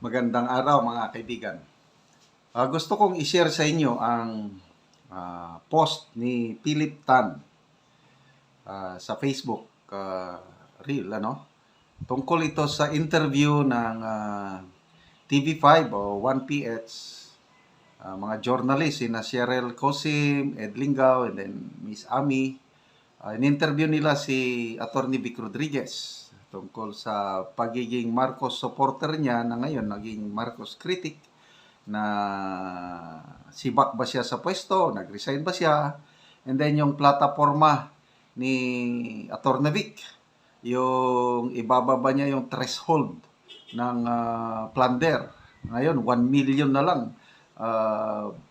Magandang araw mga kaibigan. Gusto kong i-share sa inyo ang post ni Philip Tan sa Facebook reel, tungkol ito sa interview ng TV5 o 1PH, mga journalist na Cheryl Cosim, Ed Lingao, and then Miss Ami. In-interview nila si Atty. Vic Rodriguez tungkol sa pagiging Marcos supporter niya na ngayon naging Marcos critic, na sibak ba siya sa pwesto, nag-resign ba siya, and then yung plataforma ni Atty. Vic, yung ibababa niya yung threshold ng plunder. Ngayon 1 million na lang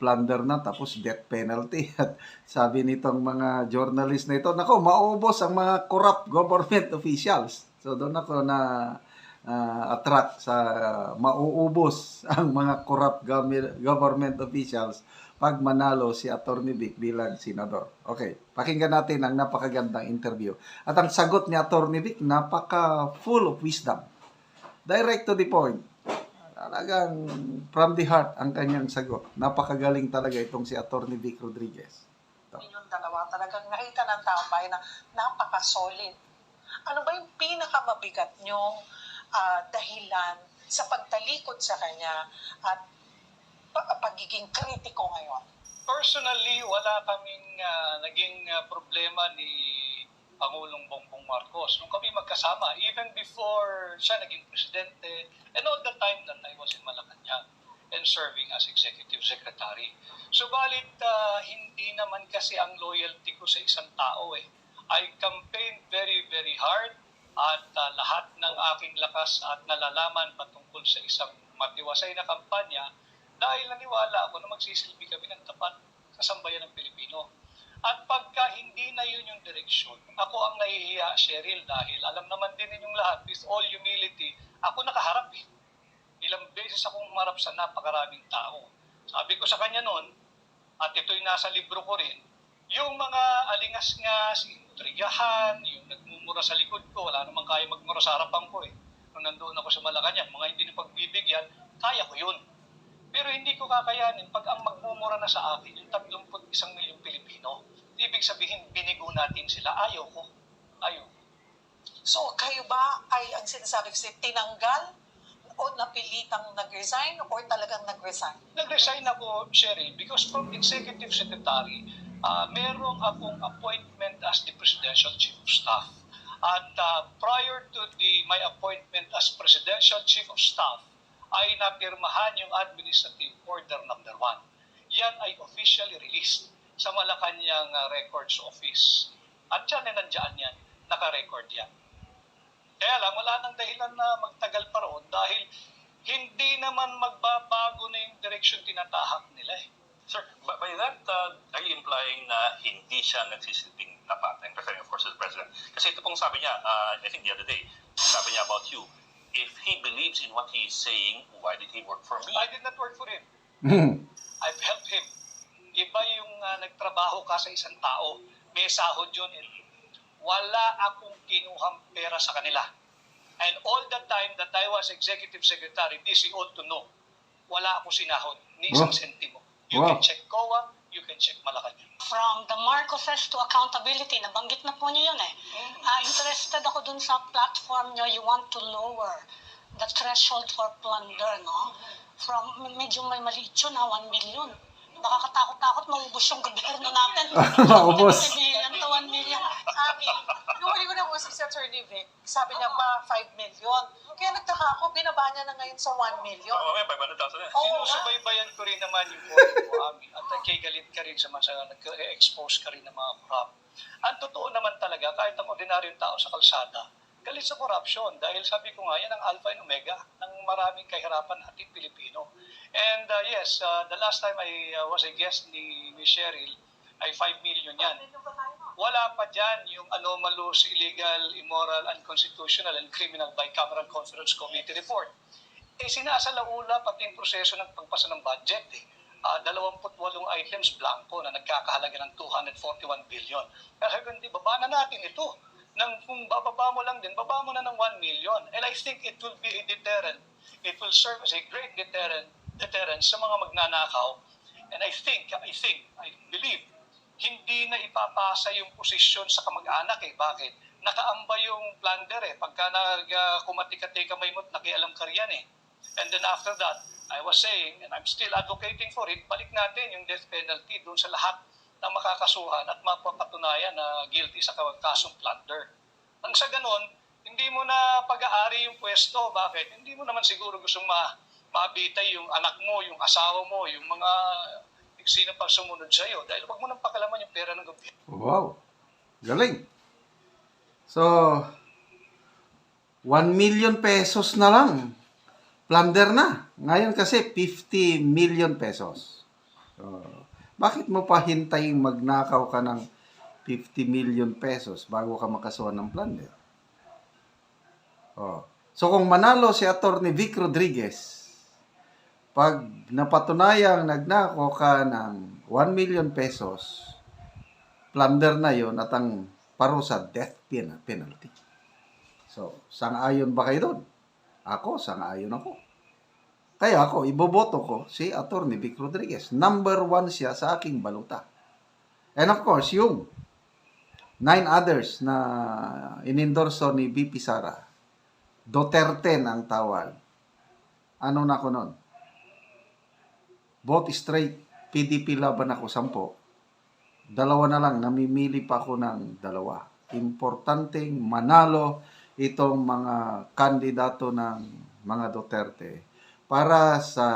plunder na, tapos death penalty. At sabi nitong mga journalist na ito, nako, maubos ang mga corrupt government officials. So doon ako na attract sa mauubos ang mga corrupt government officials pag manalo si Atty. Vic bilang senador. Okay, pakinggan natin ang napakagandang interview. At ang sagot ni Atty. Vic, napaka full of wisdom. Direct to the point. Talagang from the heart ang kanyang sagot. Napakagaling talaga itong si Atty. Vic Rodriguez. Yung dalawa, talagang nakita ng taong bayan na napaka-solid. Ano ba yung pinakamabigat nyong dahilan sa pagtalikod sa kanya at pagiging kritiko ngayon? Personally, wala kaming naging problema ni Pangulong Bongbong Marcos nung kami magkasama, even before siya naging presidente, and all the time that I was in Malacanang and serving as executive secretary. Subalit, hindi naman kasi ang loyalty ko sa isang tao eh. I campaigned very, very hard at lahat ng aking lakas at nalalaman patungkol sa isang matiwasay na kampanya dahil naniwala ako na magsisilbi kami ng tapat sa sambayan ng Pilipino. At pagka hindi na yun yung direksyon, ako ang nahihiya, Cheryl, dahil alam naman din ninyong lahat, with all humility, ako nakaharap eh. Ilang beses akong humarap sa napakaraming tao. Sabi ko sa kanya noon, at ito'y nasa libro ko rin, yung mga alingas-ngas, yung trigahan, yung nagmumura sa likod ko, wala namang kaya magmura sa harapan ko eh. Nung nandoon ako sa Malacanang, mga hindi na pagbibigyan, kaya ko yun. Pero hindi ko kakayanin pag ang magmumura na sa akin, yung 31 milyong Pilipino. Ibig sabihin, binigo natin sila. Ayaw ko. Ayaw. So, kayo ba ay ang sinasabi kasi tinanggal o napilitang nag-resign o talagang nag-resign? Nag-resign ako, Cheryl, because from executive secretary, merong akong appointment as the presidential chief of staff. At prior to my appointment as presidential chief of staff, ay napirmahan yung administrative order number 1. Yan ay officially released sa Malacanang Records Office. At yan ay nandiyan yan, naka-record yan. Kaya lang, wala nang dahilan na magtagal pa roon dahil hindi naman magbabago na yung direksyon tinatahak nila eh. Sir, by that, are you implying na hindi siya nagsisilbing tapat? I'm referring, of course, to the President. Kasi ito pong sabi niya, I think the other day, sabi niya about you, if he believes in what he is saying, why did he work for me? I did not work for him. I've helped him. Iba yung nagtrabaho ka sa isang tao, may sahod yun. Wala akong kinuhang pera sa kanila. And all the time that I was executive secretary, this you ought to know, wala akong sinahod, ni isang sentimo. You can check COA, you can check Malacanang. From the Marcoses to accountability, nabanggit na po niyo yun eh. Interested ako dun sa platform niyo, you want to lower the threshold for plunder, no? From, medyo may maliit yun, 1 million. Nakakatakot-takot, maubos yung gobyerno natin. Maubos. 1 million to 1 million. Nung huli ko nag-usap si Atty. Vic, sabi niya pa 5 million. Kaya nagtaka ako, binaba niya na ngayon sa 1 million. Mamaya, 500,000 na. Sinusubaybayan ko rin naman yung point mo, Ami. At kay galit ka rin sa mga nag-expose ka rin ng mga corrupt. Ang totoo naman talaga, kahit ang ordinaryong tao sa kalsada, galit sa corruption. Dahil sabi ko nga, yan ang alpha and omega ng maraming kahirapan natin Pilipino. And yes, the last time I was a guest ni Cheryl, ay 5 million yan. Wala pa dyan yung anomalous, illegal, immoral, unconstitutional, and criminal bicameral conference committee report. Sinasalaula pati yung proseso ng pagpasa ng budget. 28 items blanco na nagkakahalaga ng 241 billion. Pero hindi, baba na natin ito. Kung bababa mo lang din, baba mo na ng 1 million. And I think it will be a deterrent it will serve as a great deterrent sa mga magnanakaw. And I believe, hindi na ipapasa yung posisyon sa kamag-anak eh. Bakit? Nakaamba yung plunder eh. Pagka kumatikate kamay mo't nakialam ka riyan eh. And then after that, I was saying, and I'm still advocating for it, balik natin yung death penalty doon sa lahat na makakasuhan at mapapatunayan na guilty sa kasong plunder. Nang sa ganun, hindi mo na pag-aari yung pwesto. Bakit? Hindi mo naman siguro gustong mabitay yung anak mo, yung asawa mo, yung mga sino pang sumunod sa iyo dahil wag mo nang pakalaman yung pera ng gobyerno. Wow. Galing. So, 1 million pesos na lang. Plunder na. Ngayon kasi 50 million pesos. So, bakit mo pa hintayin magnakaw ka ng 50 million pesos bago ka makasuhan ng plunder? Oh. So, kung manalo si Atty. Vic Rodriguez, pag napatunayang nagnakaw ka ng 1 million pesos, plunder na yon at ang parusa death penalty. So, sang-ayon ba kayo doon? Ako, sang-ayon ako. Kaya ako, iboboto ko si Atty. Vic Rodriguez. Number 1 siya sa aking baluta. And of course, yung 9 others na inendorso ni VP Sara, Duterte ang tawag. Ano na ko nun? Vote straight, PDP laban ako 10. 2 na lang, namimili pa ako ng 2. Importanteng manalo itong mga kandidato ng mga Duterte para sa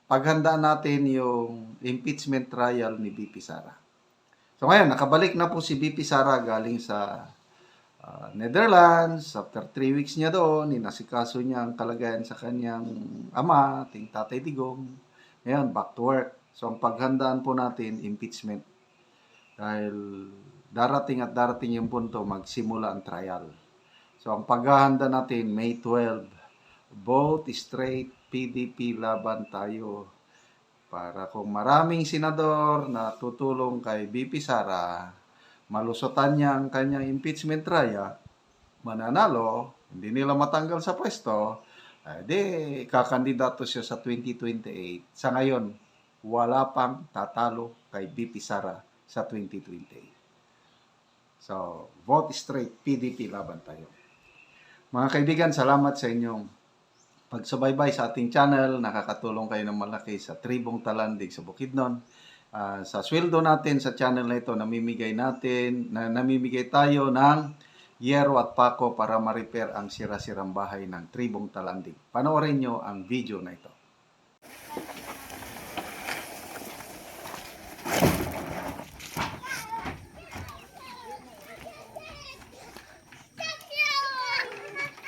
paghanda natin yung impeachment trial ni VP Sara. So ngayon, nakabalik na po si VP Sara galing sa Netherlands. After 3 weeks niya doon, inasikaso niya ang kalagayan sa kanyang ama, ating Tatay Digong. Ngayon, back to work. So, ang paghandaan po natin, impeachment. Dahil darating yung punto, magsimula ang trial. So, ang paghahanda natin, May 12, vote straight, PDP laban tayo. Para kung maraming senador na tutulong kay VP Sara, malusotan niya ang kanyang impeachment trial, mananalo, hindi nila matanggal sa pwesto, kakandidato siya sa 2028. Sa ngayon, wala pang tatalo kay VP Sara sa 2028. So, vote straight, PDP laban tayo. Mga kaibigan, salamat sa inyong pagsubaybay sa ating channel. Nakakatulong kayo ng malaki sa Tribong Talandig sa Bukidnon. Sa sweldo natin sa channel na ito, namimigay tayo ng yero at pako para ma-repair ang sira-sirang bahay ng Tribong Talandig. Panoorin nyo ang video na ito.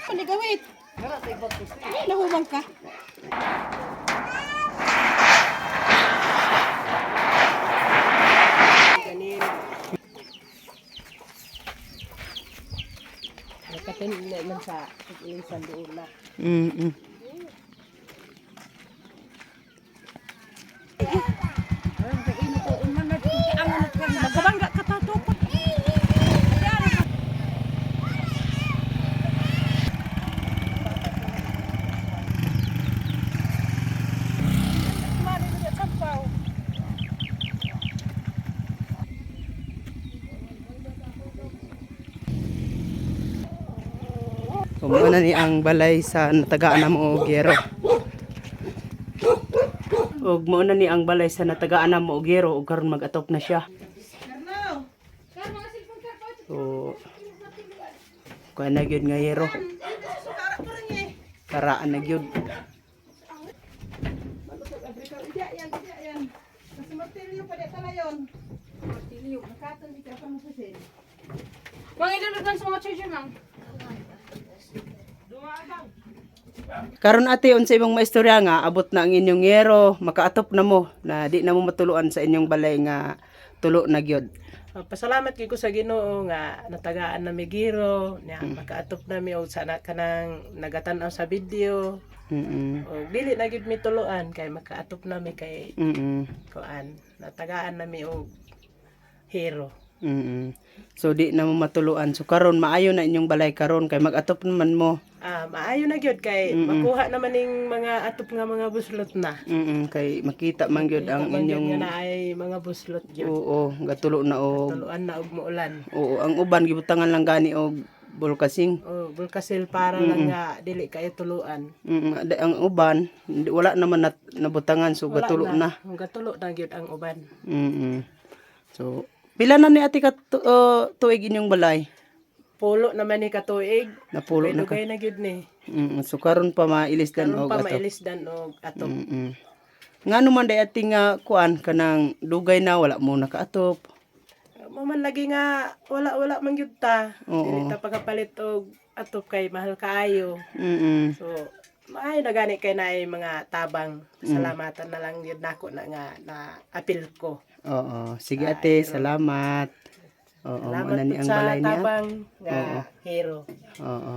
Paligawit. Nahubang ka. Nakatin man sa ilisan doon na. Magkabangga ka tatupot. Kumuna ni ang balay sa natagaan na mo Ogero. Og muna ni ang balay sa natagaan na mo Ogero ug karon mag-atop na siya. So kuan na gyud nga yero. Karaan na gyud. Mang idulutan sa mga charger, mang. Karon ate unsa imong maistorya nga abot na ang inyong yero, makaatop na mo na di na mo matuluan sa inyong balay nga tulo na gyud. Pasalamat gyud ko sa Ginoo nga natagaan na mi giro nya makaatop na mi og sana kanang nagatan-aw sa video. Og dili na gyud mi tuluan kay makaatop na mi kay kuan natagaan na mi og hero. So di na mo matuluan. So karon maayo na inyong balay karon kay mag-atop naman mo. Maayo na gyud kay makuha naman ning mga atop nga mga buslot na. Kay makita man gyud ang Kita man gyud inyong nga naay mga buslot gyud. oo, gatulo na og Tuluan na og muulan. oo, ang uban gibutangan lang gani og bulkasing. Bulkasil para lang nga dili kayo tuluan. Ang uban wala naman nabutangan so gatulo na. Gatulo na gyud ang uban. So pila na ni ate ka tuig inyong balay? Pulo naman ni katuig. Napulo na ka. Dugay na gyud ni. So karon pa mailisdan Karon og pa atop. mailisdan og atop. Ngano man day ating kuan kanang dugay na wala mo nakaatop. Maman lagi nga wala man gyud ta. Oo. Dili ta pagapalit og atop kay mahal kaayo. So maayo na gani kay naay mga tabang. Salamatan na lang gyud nako na nga na apil ko. Oo, sige ate, salamat. Oo, Salamat ano ni po ang sa balay niya? tabang nga hero. Oo.